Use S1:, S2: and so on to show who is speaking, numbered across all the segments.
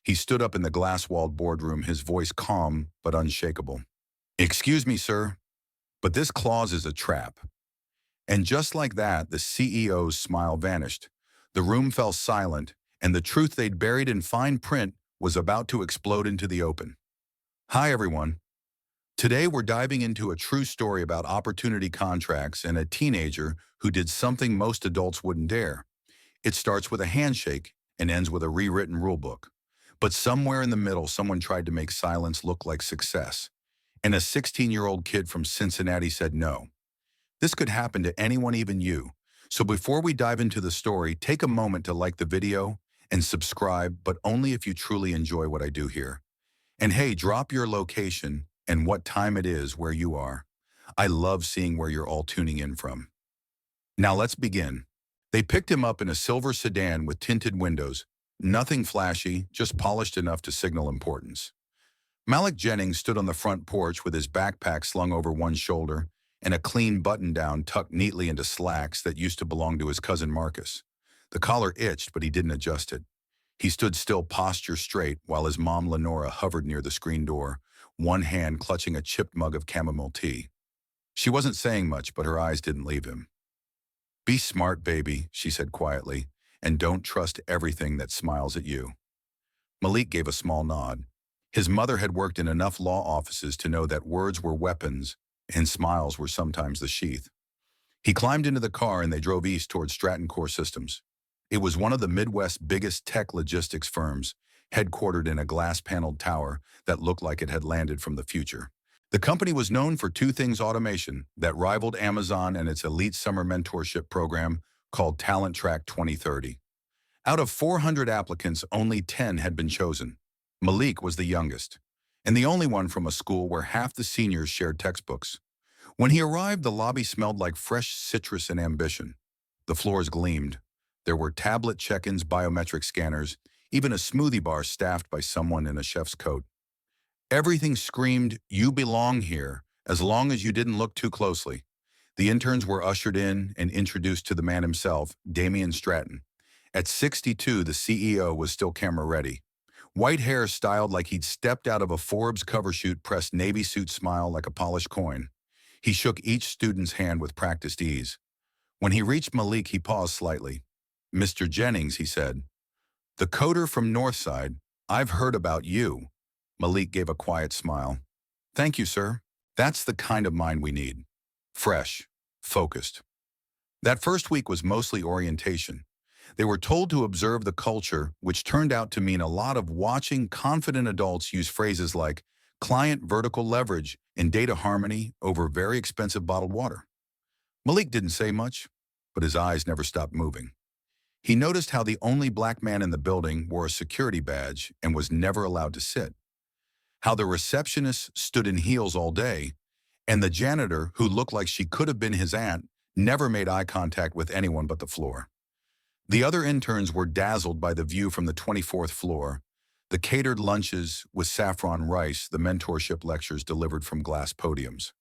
S1: He stood up in the glass-walled boardroom, his voice calm but unshakable. "Excuse me, sir, but this clause is a trap." And just like that, the CEO's smile vanished. The room fell silent, and the truth they'd buried in fine print was about to explode into the open. Hi, everyone. Today, we're diving into a true story about opportunity contracts and a teenager who did something most adults wouldn't dare. It starts with a handshake and ends with a rewritten rulebook. But somewhere in the middle, someone tried to make silence look like success. And a 16-year-old kid from Cincinnati said no. This could happen to anyone, even you. So before we dive into the story, take a moment to like the video and subscribe, but only if you truly enjoy what I do here. And hey, drop your location and what time it is where you are. I love seeing where you're all tuning in from. Now let's begin. They picked him up in a silver sedan with tinted windows. Nothing flashy, just polished enough to signal importance. Malik Jennings stood on the front porch with his backpack slung over one shoulder and a clean button-down tucked neatly into slacks that used to belong to his cousin Marcus. The collar itched, but he didn't adjust it. He stood still, posture straight, while his mom Lenora hovered near the screen door, one hand clutching a chipped mug of chamomile tea. She wasn't saying much, but her eyes didn't leave him. "Be smart, baby," she said quietly, "and don't trust everything that smiles at you." Malik gave a small nod. His mother had worked in enough law offices to know that words were weapons and smiles were sometimes the sheath. He climbed into the car and they drove east towards Stratton Core Systems. It was one of the Midwest's biggest tech logistics firms, headquartered in a glass-paneled tower that looked like it had landed from the future. The company was known for two things: automation that rivaled Amazon and its elite summer mentorship program called Talent Track 2030. Out of 400 applicants, only 10 had been chosen. Malik was the youngest, and the only one from a school where half the seniors shared textbooks. When he arrived, the lobby smelled like fresh citrus and ambition. The floors gleamed. There were tablet check-ins, biometric scanners, even a smoothie bar staffed by someone in a chef's coat. Everything screamed, "You belong here," as long as you didn't look too closely. The interns were ushered in and introduced to the man himself, Damian Stratton. At 62, the CEO was still camera-ready. White hair styled like he'd stepped out of a Forbes cover shoot, pressed navy suit smile like a polished coin. He shook each student's hand with practiced ease. When he reached Malik, he paused slightly. "Mr. Jennings," he said, "the coder from Northside, I've heard about you." Malik gave a quiet smile. "Thank you, sir. That's the kind of mind we need. Fresh, focused." That first week was mostly orientation. They were told to observe the culture, which turned out to mean a lot of watching confident adults use phrases like client vertical leverage and data harmony over very expensive bottled water. Malik didn't say much, but his eyes never stopped moving. He noticed how the only black man in the building wore a security badge and was never allowed to sit. How the receptionist stood in heels all day, and the janitor, who looked like she could have been his aunt, never made eye contact with anyone but the floor. The other interns were dazzled by the view from the 24th floor, the catered lunches with saffron rice, the mentorship lectures delivered from glass podiums.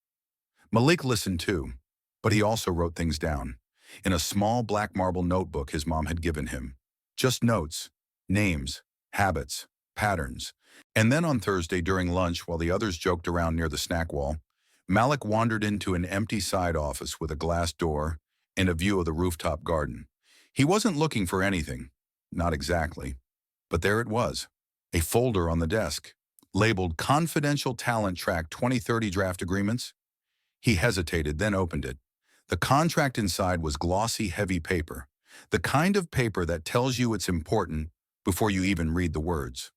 S1: Malik listened too, but he also wrote things down in a small black marble notebook his mom had given him. Just notes, names, habits, patterns. And then on Thursday during lunch, while the others joked around near the snack wall, Malik wandered into an empty side office with a glass door and a view of the rooftop garden. He wasn't looking for anything, not exactly, but there it was, a folder on the desk, labeled Confidential Talent Track 2030 Draft Agreements. He hesitated, then opened it. The contract inside was glossy, heavy paper, the kind of paper that tells you it's important before you even read the words.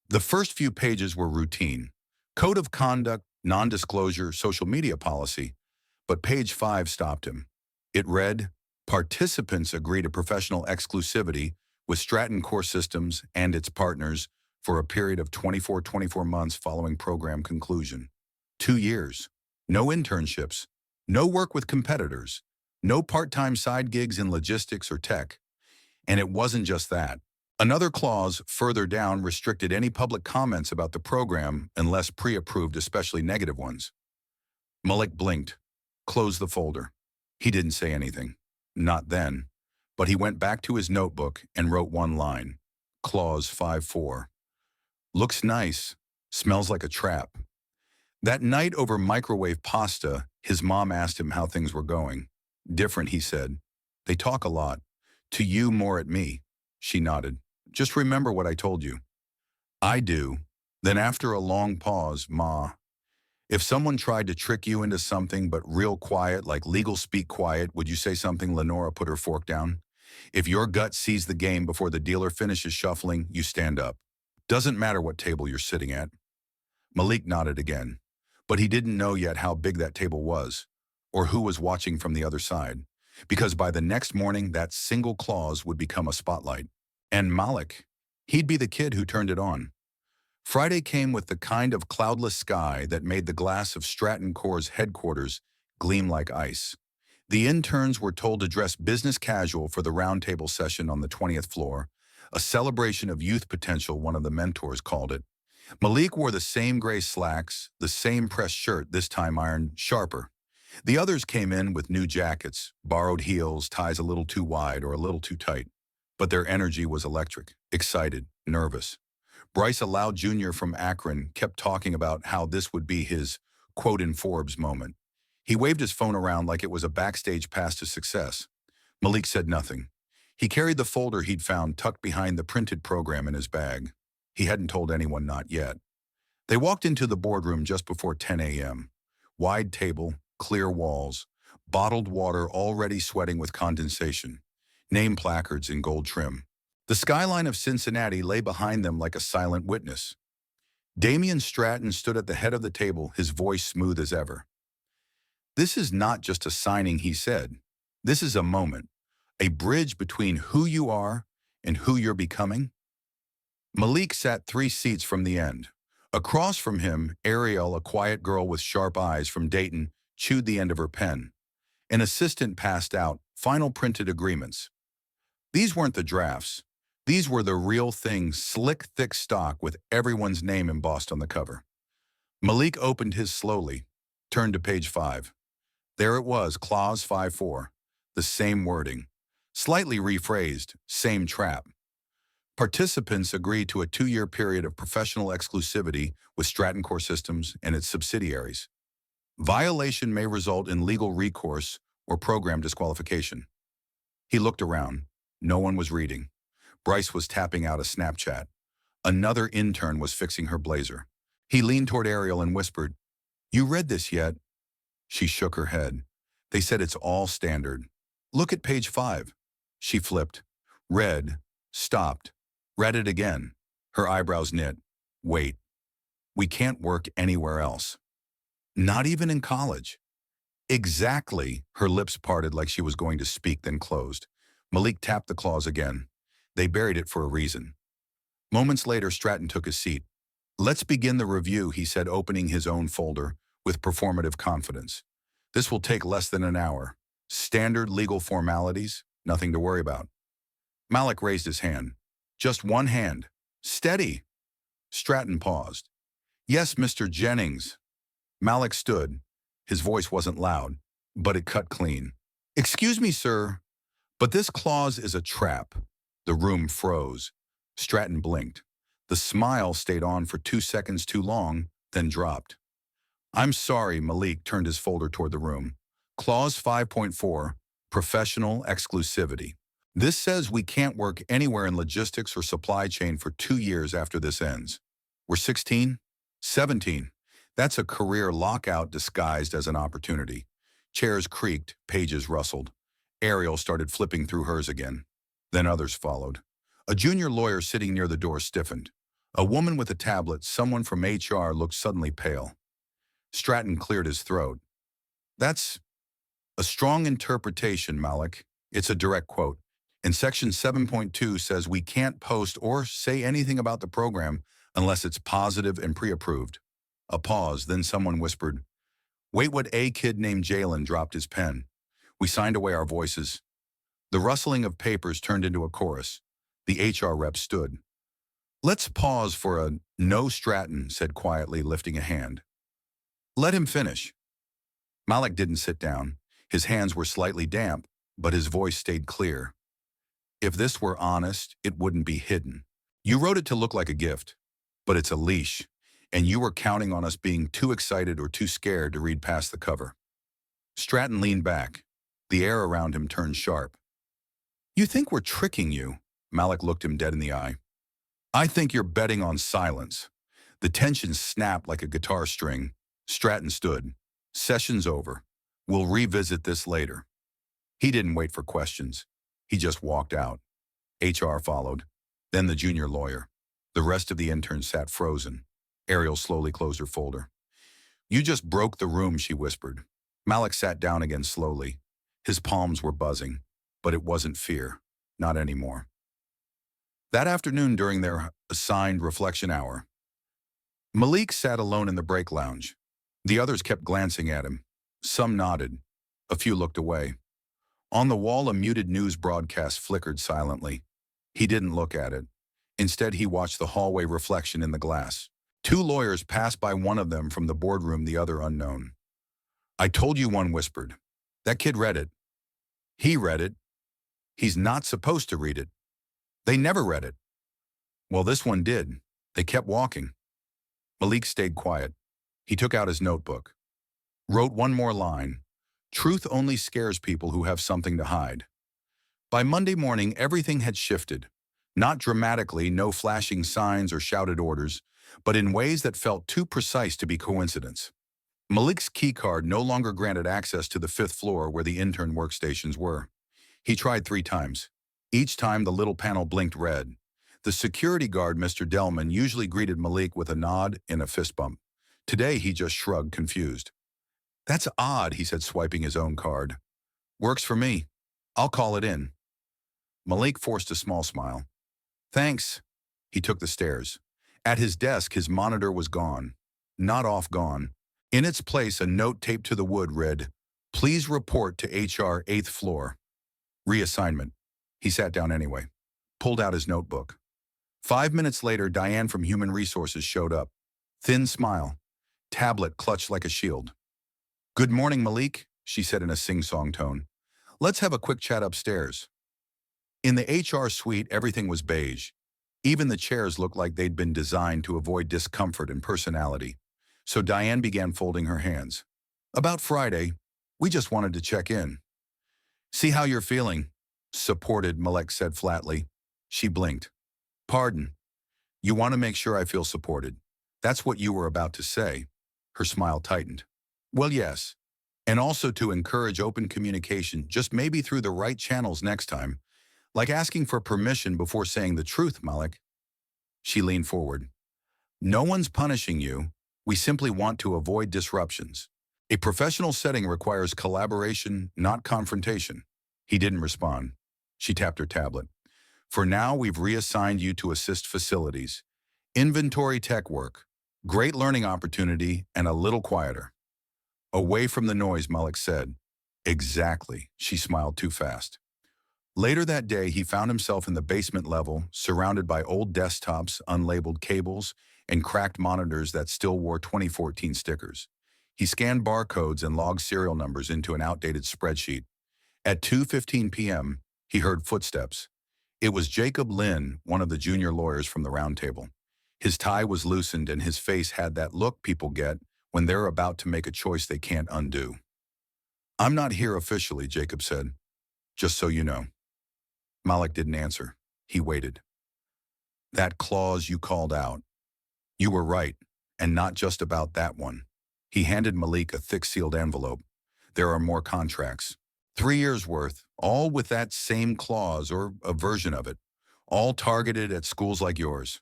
S1: The first few pages were routine: code of conduct, non-disclosure, social media policy, but page 5 stopped him. It read, "Participants agree to professional exclusivity with Stratton Core Systems and its partners for a period of 24 months following program conclusion. 2 years. No internships. No work with competitors. No part-time side gigs in logistics or tech." And it wasn't just that. Another clause further down restricted any public comments about the program unless pre-approved, especially negative ones. Malik blinked, closed the folder. He didn't say anything. Not then. But he went back to his notebook and wrote one line. Clause 5.4. Looks nice. Smells like a trap. That night over microwave pasta, his mom asked him how things were going. Different, he said. They talk a lot. To you, more at me. She nodded. Just remember what I told you. I do. Then after a long pause, Ma, if someone tried to trick you into something but real quiet, like legal speak quiet, would you say something? Lenora put her fork down. If your gut sees the game before the dealer finishes shuffling, you stand up. Doesn't matter what table you're sitting at. Malik nodded again. But he didn't know yet how big that table was, or who was watching from the other side. Because by the next morning, that single clause would become a spotlight. And Malik, he'd be the kid who turned it on. Friday came with the kind of cloudless sky that made the glass of Stratton Corps' headquarters gleam like ice. The interns were told to dress business casual for the roundtable session on the 20th floor, a celebration of youth potential, one of the mentors called it. Malik wore the same gray slacks, the same pressed shirt, this time ironed sharper. The others came in with new jackets, borrowed heels, ties a little too wide or a little too tight. But their energy was electric, excited, nervous. Bryce, a loud junior from Akron, kept talking about how this would be his quote in Forbes moment. He waved his phone around like it was a backstage pass to success. Malik said nothing. He carried the folder he'd found tucked behind the printed program in his bag. He hadn't told anyone, not yet. They walked into the boardroom just before 10 a.m. Wide table, clear walls, bottled water already sweating with condensation, name placards in gold trim. The skyline of Cincinnati lay behind them like a silent witness. Damian Stratton stood at the head of the table, his voice smooth as ever. This is not just a signing, he said. This is a moment, a bridge between who you are and who you're becoming. Malik sat 3 seats from the end. Across from him, Ariel, a quiet girl with sharp eyes from Dayton, chewed the end of her pen. An assistant passed out final printed agreements. These weren't the drafts. These were the real thing, slick, thick stock with everyone's name embossed on the cover. Malik opened his slowly, turned to page 5. There it was, Clause 5-4. The same wording. Slightly rephrased, same trap. Participants agreed to a 2-year period of professional exclusivity with Stratton Core Systems and its subsidiaries. Violation may result in legal recourse or program disqualification. He looked around. No one was reading. Bryce was tapping out a Snapchat. Another intern was fixing her blazer. He leaned toward Ariel and whispered, "You read this yet?" She shook her head. They said it's all standard. Look at page 5. She flipped, read, stopped, read it again. Her eyebrows knit. Wait. We can't work anywhere else. Not even in college. Exactly. Her lips parted like she was going to speak, then closed. Malik tapped the clause again. They buried it for a reason. Moments later, Stratton took his seat. Let's begin the review, he said, opening his own folder with performative confidence. This will take less than an hour. Standard legal formalities, nothing to worry about. Malik raised his hand. Just one hand. Steady. Stratton paused. Yes, Mr. Jennings. Malik stood. His voice wasn't loud, but it cut clean. Excuse me, sir, but this clause is a trap. The room froze. Stratton blinked. The smile stayed on for 2 seconds too long, then dropped. I'm sorry, Malik turned his folder toward the room. Clause 5.4, professional exclusivity. This says we can't work anywhere in logistics or supply chain for 2 years after this ends. We're 16? 17. That's a career lockout disguised as an opportunity. Chairs creaked, pages rustled. Ariel started flipping through hers again. Then others followed. A junior lawyer sitting near the door stiffened. A woman with a tablet, someone from HR, looked suddenly pale. Stratton cleared his throat. That's a strong interpretation, Malik. It's a direct quote. And Section 7.2 says we can't post or say anything about the program unless it's positive and pre-approved. A pause, then someone whispered, "Wait, what?" A kid named Jalen dropped his pen. We signed away our voices. The rustling of papers turned into a chorus. The HR rep stood. Let's pause for a no, Stratton said quietly, lifting a hand. Let him finish. Malik didn't sit down. His hands were slightly damp, but his voice stayed clear. If this were honest, it wouldn't be hidden. You wrote it to look like a gift. but it's a leash, and you were counting on us being too excited or too scared to read past the cover." Stratton leaned back. The air around him turned sharp. "You think we're tricking you?" Malik looked him dead in the eye. "I think you're betting on silence." The tension snapped like a guitar string. Stratton stood. "Session's over. We'll revisit this later." He didn't wait for questions. He just walked out. HR followed, then the junior lawyer. The rest of the interns sat frozen. Ariel slowly closed her folder. "You just broke the room," she whispered. Malik sat down again slowly. His palms were buzzing, but it wasn't fear. Not anymore. That afternoon during their assigned reflection hour, Malik sat alone in the break lounge. The others kept glancing at him. Some nodded. A few looked away. On the wall, a muted news broadcast flickered silently. He didn't look at it. Instead, he watched the hallway reflection in the glass. Two lawyers passed by, one of them from the boardroom, the other unknown. "I told you," one whispered. "That kid read it." "He read it." "He's not supposed to read it." "They never read it." "Well, this one did." They kept walking. Malik stayed quiet. He took out his notebook. Wrote one more line. "Truth only scares people who have something to hide." By Monday morning, everything had shifted. Not dramatically, no flashing signs or shouted orders, but in ways that felt too precise to be coincidence. Malik's keycard no longer granted access to the 5th floor where the intern workstations were. He tried 3 times. Each time the little panel blinked red. The security guard, Mr. Delman, usually greeted Malik with a nod and a fist bump. Today he just shrugged, confused. "That's odd," he said, swiping his own card. "Works for me. I'll call it in." Malik forced a small smile. "Thanks." He took the stairs. At his desk, his monitor was gone. Not off, gone. In its place, a note taped to the wood read, "Please report to HR 8th floor. Reassignment." He sat down anyway. Pulled out his notebook. 5 minutes later, Diane from Human Resources showed up. Thin smile. Tablet clutched like a shield. "Good morning, Malik," she said in a sing-song tone. "Let's have a quick chat upstairs." In the HR suite, everything was beige. Even the chairs looked like they'd been designed to avoid discomfort and personality. So Diane began folding her hands. "About Friday, we just wanted to check in. See how you're feeling." "Supported," Malik said flatly. She blinked. "Pardon. You want to make sure I feel supported. That's what you were about to say." Her smile tightened. "Well, yes. And also to encourage open communication, just maybe through the right channels next time. Like asking for permission before saying the truth, Malik." She leaned forward. "No one's punishing you. We simply want to avoid disruptions. A professional setting requires collaboration, not confrontation." He didn't respond. She tapped her tablet. "For now, we've reassigned you to assist facilities. Inventory tech work. Great learning opportunity and a little quieter." "Away from the noise," Malik said. "Exactly." She smiled too fast. Later that day, he found himself in the basement level, surrounded by old desktops, unlabeled cables, and cracked monitors that still wore 2014 stickers. He scanned barcodes and logged serial numbers into an outdated spreadsheet. At 2:15 p.m., he heard footsteps. It was Jacob Lynn, one of the junior lawyers from the round table. His tie was loosened and his face had that look people get when they're about to make a choice they can't undo. "I'm not here officially," Jacob said. "Just so you know." Malik didn't answer. He waited. "That clause you called out. You were right, and not just about that one." He handed Malik a thick sealed envelope. "There are more contracts. 3 years worth, all with that same clause or a version of it, all targeted at schools like yours."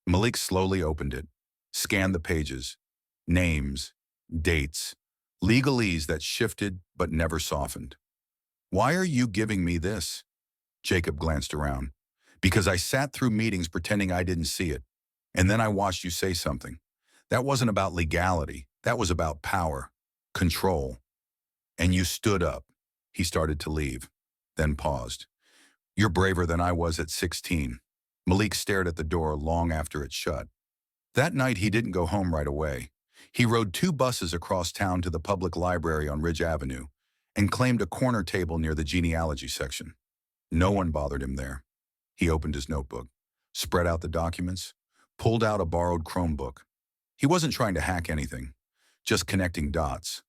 S1: Malik slowly opened it, scanned the pages. Names, dates, legalese that shifted but never softened. "Why are you giving me this?" Jacob glanced around. "Because I sat through meetings pretending I didn't see it, and then I watched you say something. That wasn't about legality. That was about power, control. And you stood up." He started to leave, then paused. "You're braver than I was at 16. Malik stared at the door long after it shut. That night, he didn't go home right away. He rode 2 buses across town to the public library on Ridge Avenue and claimed a corner table near the genealogy section. No one bothered him there. He opened his notebook, spread out the documents, pulled out a borrowed Chromebook. He wasn't trying to hack anything, just connecting dots.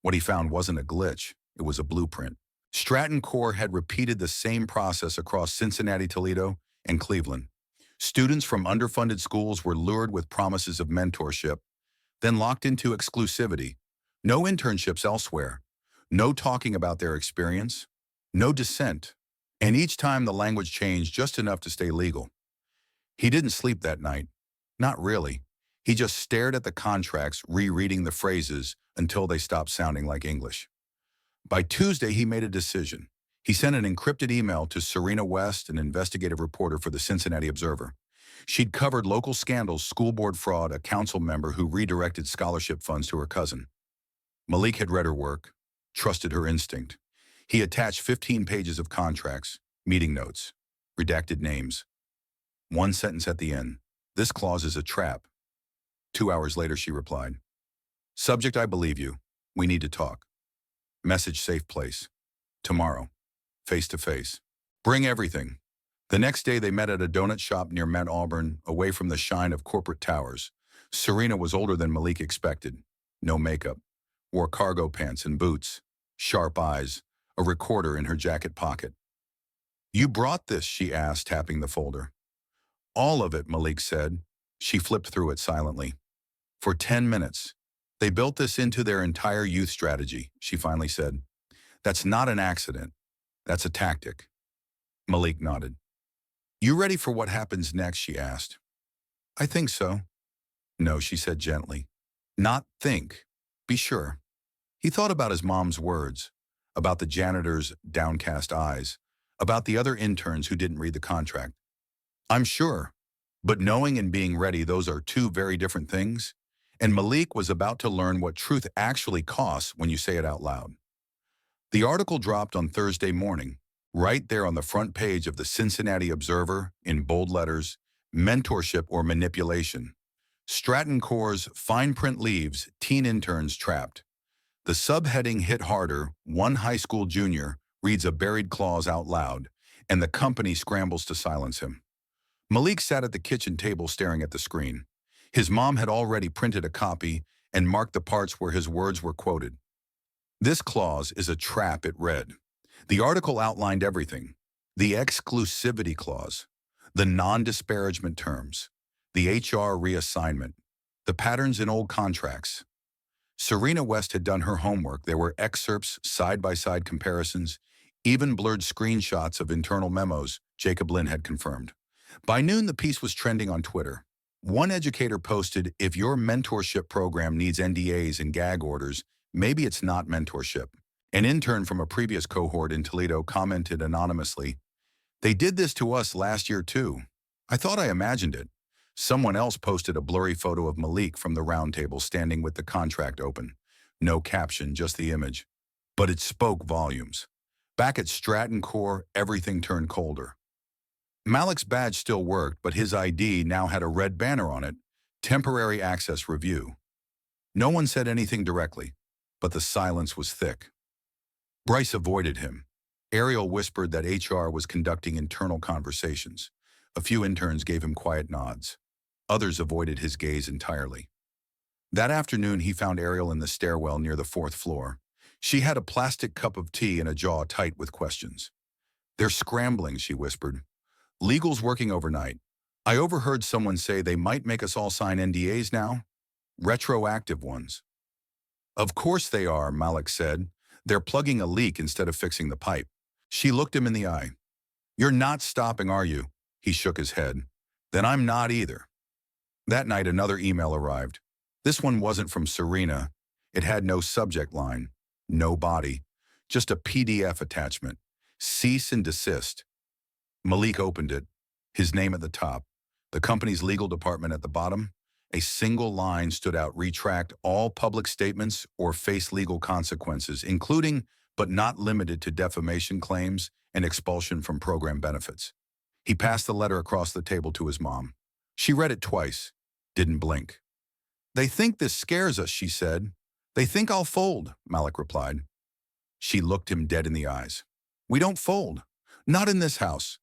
S1: What he found wasn't a glitch, it was a blueprint. Stratton Core had repeated the same process across Cincinnati, Toledo, and Cleveland. Students from underfunded schools were lured with promises of mentorship, then locked into exclusivity. No internships elsewhere, no talking about their experience, no dissent. And each time the language changed just enough to stay legal. He didn't sleep that night. Not really. He just stared at the contracts, rereading the phrases until they stopped sounding like English. By Tuesday, he made a decision. He sent an encrypted email to Serena West, an investigative reporter for the Cincinnati Observer. She'd covered local scandals, school board fraud, a council member who redirected scholarship funds to her cousin. Malik had read her work, trusted her instinct. He attached 15 pages of contracts, meeting notes, redacted names. One sentence at the end, "This clause is a trap." 2 hours later, she replied, "Subject, I believe you. We need to talk. Message, safe place. Tomorrow. Face to face. Bring everything." The next day, they met at a donut shop near Mount Auburn, away from the shine of corporate towers. Serena was older than Malik expected. No makeup. Wore cargo pants and boots. Sharp eyes. A recorder in her jacket pocket. "You brought this?" she asked, tapping the folder. "All of it," Malik said. She flipped through it silently. "For 10 minutes. They built this into their entire youth strategy," she finally said. "That's not an accident. That's a tactic." Malik nodded. "You ready for what happens next?" she asked. "I think so." "No," she said gently. "Not think. Be sure." He thought about his mom's words, about the janitor's downcast eyes, about the other interns who didn't read the contract. "I'm sure. But knowing and being ready, those are two very different things." And Malik was about to learn what truth actually costs when you say it out loud. The article dropped on Thursday morning, right there on the front page of the Cincinnati Observer, in bold letters, "Mentorship or Manipulation. Stratton Core's fine print leaves teen interns trapped." The subheading hit harder. One high school junior reads a buried clause out loud, and the company scrambles to silence him. Malik sat at the kitchen table staring at the screen. His mom had already printed a copy and marked the parts where his words were quoted. "This clause is a trap," it read. The article outlined everything: the exclusivity clause, the non-disparagement terms, the HR reassignment, the patterns in old contracts. Serena West had done her homework. There were excerpts, side-by-side comparisons, even blurred screenshots of internal memos, Jacob Lynn had confirmed. By noon, the piece was trending on Twitter. One educator posted, "If your mentorship program needs NDAs and gag orders, maybe it's not mentorship." An intern from a previous cohort in Toledo commented anonymously, "They did this to us last year too. I thought I imagined it." Someone else posted a blurry photo of Malik from the round table standing with the contract open. No caption, just the image. But it spoke volumes. Back at Stratton Core, everything turned colder. Malik's badge still worked, but his ID now had a red banner on it, "Temporary Access Review." No one said anything directly, but the silence was thick. Bryce avoided him. Ariel whispered that HR was conducting internal conversations. A few interns gave him quiet nods. Others avoided his gaze entirely. That afternoon, he found Ariel in the stairwell near the 4th floor. She had a plastic cup of tea and a jaw tight with questions. "They're scrambling," she whispered. "Legal's working overnight. I overheard someone say they might make us all sign NDAs now. Retroactive ones." "Of course they are," Malik said. "They're plugging a leak instead of fixing the pipe." She looked him in the eye. "You're not stopping, are you?" He shook his head. "Then I'm not either." That night, another email arrived. This one wasn't from Serena. It had no subject line, no body, just a PDF attachment. "Cease and desist." Malik opened it, his name at the top, the company's legal department at the bottom. A single line stood out: "Retract all public statements or face legal consequences, including but not limited to defamation claims and expulsion from program benefits." He passed the letter across the table to his mom. She read it twice, didn't blink. "They think this scares us," she said. "They think I'll fold," Malik replied. She looked him dead in the eyes. "We don't fold. Not in this house."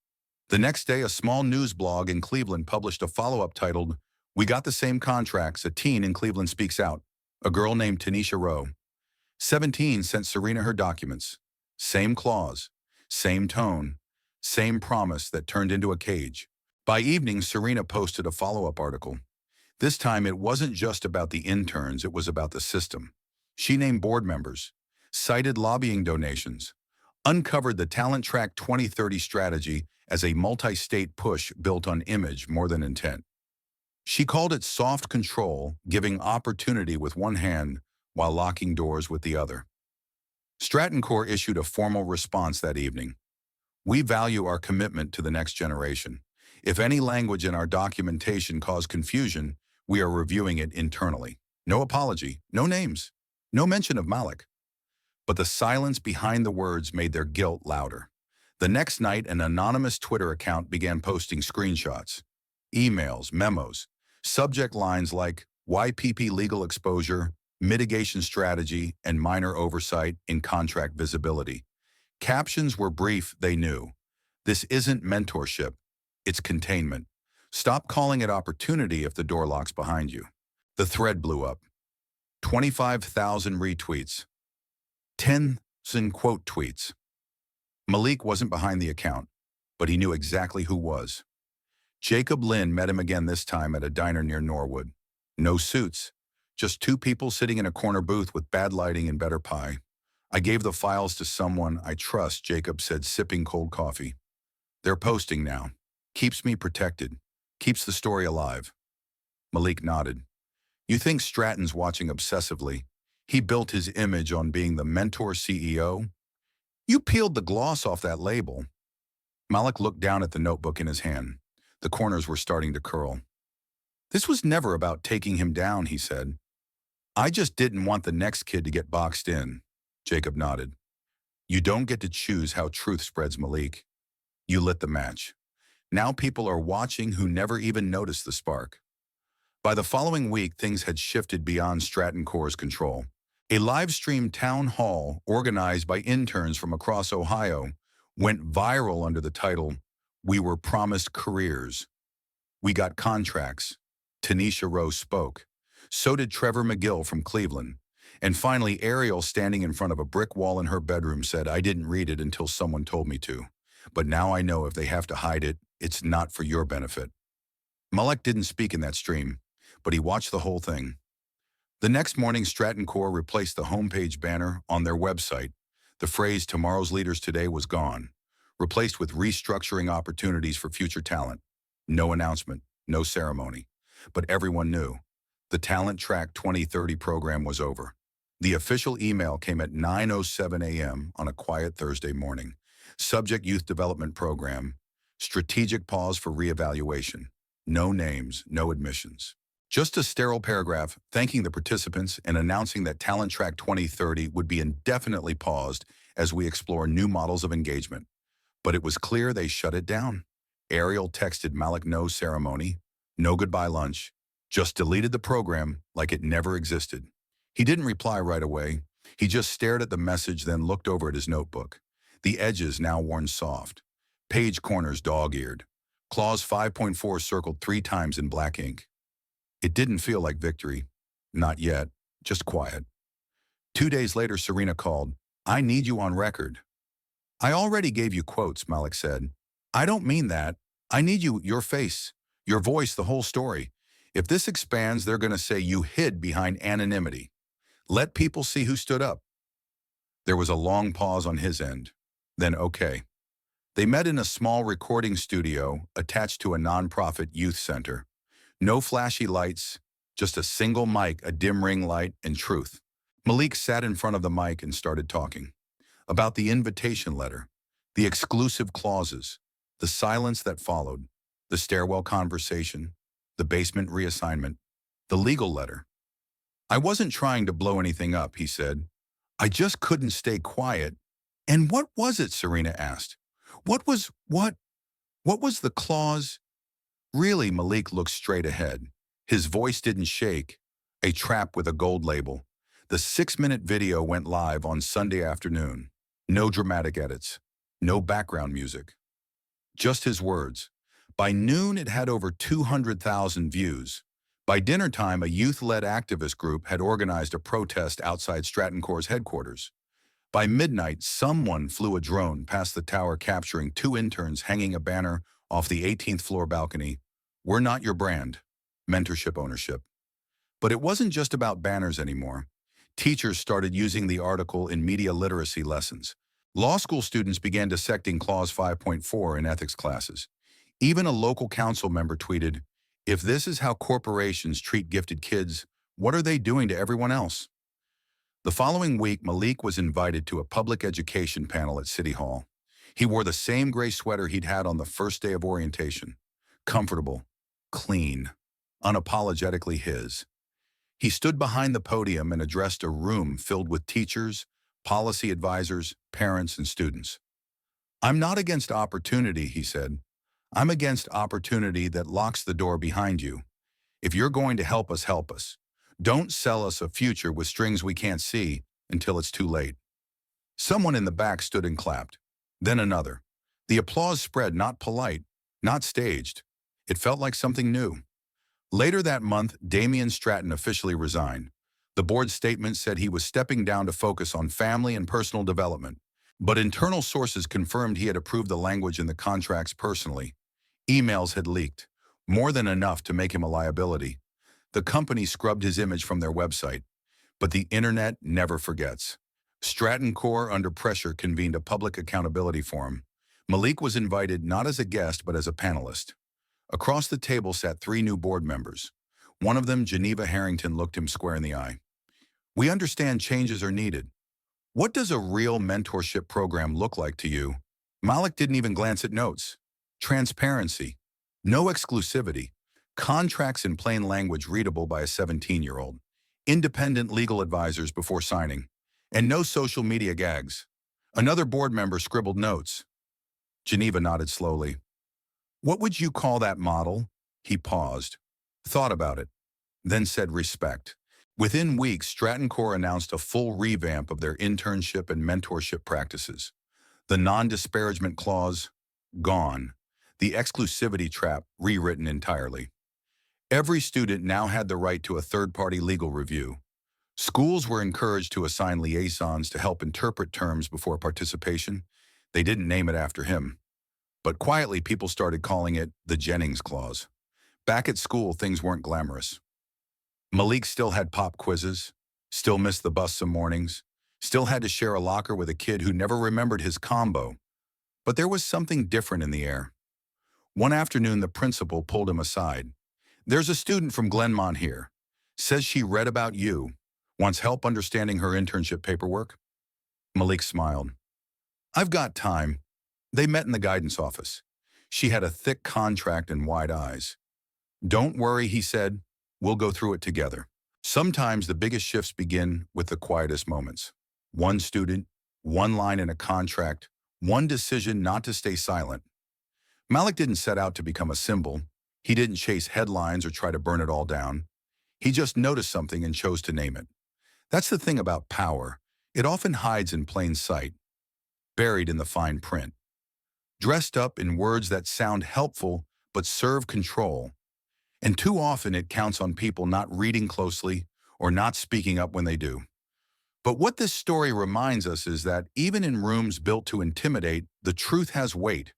S1: The next day, a small news blog in Cleveland published a follow-up titled, "We got the same contracts, a teen in Cleveland speaks out." A girl named Tanisha Rowe, 17, sent Serena her documents. Same clause, same tone, same promise that turned into a cage. By evening, Serena posted a follow-up article. This time, it wasn't just about the interns, it was about the system. She named board members, cited lobbying donations, uncovered the Talent Track 2030 strategy as a multi-state push built on image more than intent. She called it soft control, giving opportunity with one hand while locking doors with the other. Stratton Corps issued a formal response that evening. "We value our commitment to the next generation. If any language in our documentation caused confusion, we are reviewing it internally. No apology, no names, no mention of Malik." But the silence behind the words made their guilt louder. The next night, an anonymous Twitter account began posting screenshots, emails, memos, subject lines like YPP legal exposure, mitigation strategy, and minor oversight in contract visibility. Captions were brief, they knew. This isn't mentorship, it's containment. Stop calling it opportunity if the door locks behind you. The thread blew up. 25,000 retweets. 10,000 quote tweets. Malik wasn't behind the account, but he knew exactly who was. Jacob Lynn met him again, this time at a diner near Norwood. No suits, just two people sitting in a corner booth with bad lighting and better pie. "I gave the files to someone I trust," Jacob said, sipping cold coffee. "They're posting now. Keeps me protected. Keeps the story alive." Malik nodded. "You think Stratton's watching obsessively? He built his image on being the mentor CEO? You peeled the gloss off that label." Malik looked down at the notebook in his hand. The corners were starting to curl. "This was never about taking him down," he said. "I just didn't want the next kid to get boxed in." Jacob nodded. "You don't get to choose how truth spreads, Malik. You lit the match. Now people are watching who never even noticed the spark." By the following week, things had shifted beyond Stratton Corps' control. A live-streamed town hall organized by interns from across Ohio went viral under the title, "We Were Promised Careers. We Got Contracts." Tanisha Rowe spoke. So did Trevor McGill from Cleveland. And finally, Ariel, standing in front of a brick wall in her bedroom, said, "I didn't read it until someone told me to. But now I know if they have to hide it, it's not for your benefit." Malik didn't speak in that stream, but he watched the whole thing. The next morning, Stratton Corps replaced the homepage banner on their website. The phrase "Tomorrow's Leaders Today" was gone, replaced with "Restructuring Opportunities for Future Talent." No announcement, no ceremony. But everyone knew. The Talent Track 2030 program was over. The official email came at 9:07 a.m. on a quiet Thursday morning. Subject: Youth Development Program. Strategic pause for reevaluation. No names, no admissions. Just a sterile paragraph thanking the participants and announcing that Talent Track 2030 would be indefinitely paused as we explore new models of engagement. But it was clear they shut it down. Ariel texted Malik no ceremony, no goodbye lunch, just deleted the program like it never existed. He didn't reply right away. He just stared at the message, then looked over at his notebook. The edges now worn soft. Page corners dog-eared. Clause 5.4 circled 3 times in black ink. It didn't feel like victory. Not yet. Just quiet. 2 days later, Serena called. "I need you on record." "I already gave you quotes," Malik said. "I don't mean that. I need you, your face, your voice, the whole story. If this expands, they're going to say you hid behind anonymity. Let people see who stood up." There was a long pause on his end. Then, okay. They met in a small recording studio attached to a nonprofit youth center. No flashy lights, just a single mic, a dim ring light, and truth. Malik sat in front of the mic and started talking. About the invitation letter, the exclusive clauses, the silence that followed, the stairwell conversation, the basement reassignment, the legal letter. "I wasn't trying to blow anything up," he said. "I just couldn't stay quiet." "And what was it?" Serena asked. What was the clause?" Really, Malik looked straight ahead. His voice didn't shake. A trap with a gold label. The 6-minute video went live on Sunday afternoon. No dramatic edits. No background music. Just his words. By noon, it had over 200,000 views. By dinner time, a youth-led activist group had organized a protest outside Stratton Corps' headquarters. By midnight, someone flew a drone past the tower capturing two interns hanging a banner off the 18th floor balcony. "We're not your brand. Mentorship ownership." But it wasn't just about banners anymore. Teachers started using the article in media literacy lessons. Law school students began dissecting Clause 5.4 in ethics classes. Even a local council member tweeted, "If this is how corporations treat gifted kids, what are they doing to everyone else?" The following week, Malik was invited to a public education panel at City Hall. He wore the same gray sweater he'd had on the first day of orientation. Comfortable, clean, unapologetically his. He stood behind the podium and addressed a room filled with teachers, policy advisors, parents, and students. "I'm not against opportunity," he said. "I'm against opportunity that locks the door behind you. If you're going to help us, help us. Don't sell us a future with strings we can't see until it's too late." Someone in the back stood and clapped. Then another. The applause spread, not polite, not staged. It felt like something new. Later that month, Damian Stratton officially resigned. The board's statement said he was stepping down to focus on family and personal development. But internal sources confirmed he had approved the language in the contracts personally. Emails had leaked, more than enough to make him a liability. The company scrubbed his image from their website. But the internet never forgets. Stratton Corps, under pressure, convened a public accountability forum. Malik was invited not as a guest but as a panelist. Across the table sat three new board members. One of them, Geneva Harrington, looked him square in the eye. "We understand changes are needed. What does a real mentorship program look like to you?" Malik didn't even glance at notes. Transparency. No exclusivity. Contracts in plain language readable by a 17-year-old. Independent legal advisors before signing. And no social media gags. Another board member scribbled notes. Geneva nodded slowly. "What would you call that model?" He paused, thought about it, then said respect. Within weeks, Stratton Corps announced a full revamp of their internship and mentorship practices. The non-disparagement clause, gone. The exclusivity trap, rewritten entirely. Every student now had the right to a third-party legal review. Schools were encouraged to assign liaisons to help interpret terms before participation. They didn't name it after him. But quietly, people started calling it the Jennings Clause. Back at school, things weren't glamorous. Malik still had pop quizzes, still missed the bus some mornings, still had to share a locker with a kid who never remembered his combo. But there was something different in the air. One afternoon, the principal pulled him aside. "There's a student from Glenmont here. Says she read about you. Wants help understanding her internship paperwork." Malik smiled. "I've got time." They met in the guidance office. She had a thick contract and wide eyes. "Don't worry," he said. "We'll go through it together." Sometimes the biggest shifts begin with the quietest moments. One student, one line in a contract, one decision not to stay silent. Malik didn't set out to become a symbol. He didn't chase headlines or try to burn it all down. He just noticed something and chose to name it. That's the thing about power. It often hides in plain sight, buried in the fine print, dressed up in words that sound helpful but serve control. And too often it counts on people not reading closely or not speaking up when they do. But what this story reminds us is that even in rooms built to intimidate, the truth has weight.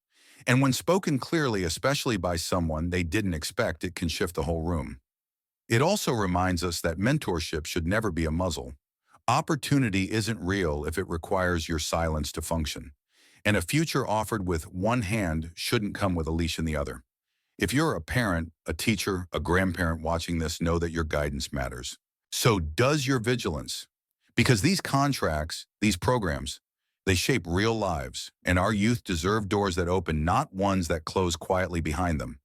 S1: And when spoken clearly, especially by someone they didn't expect, it can shift the whole room. It also reminds us that mentorship should never be a muzzle. Opportunity isn't real if it requires your silence to function. And a future offered with one hand shouldn't come with a leash in the other. If you're a parent, a teacher, a grandparent watching this, know that your guidance matters. So does your vigilance. Because these contracts, these programs, they shape real lives, and our youth deserve doors that open, not ones that close quietly behind them.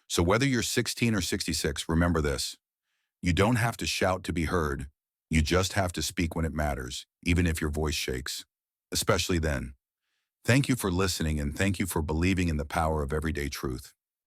S1: So whether you're 16 or 66, remember this. You don't have to shout to be heard. You just have to speak when it matters, even if your voice shakes. Especially then. Thank you for listening, and thank you for believing in the power of everyday truth.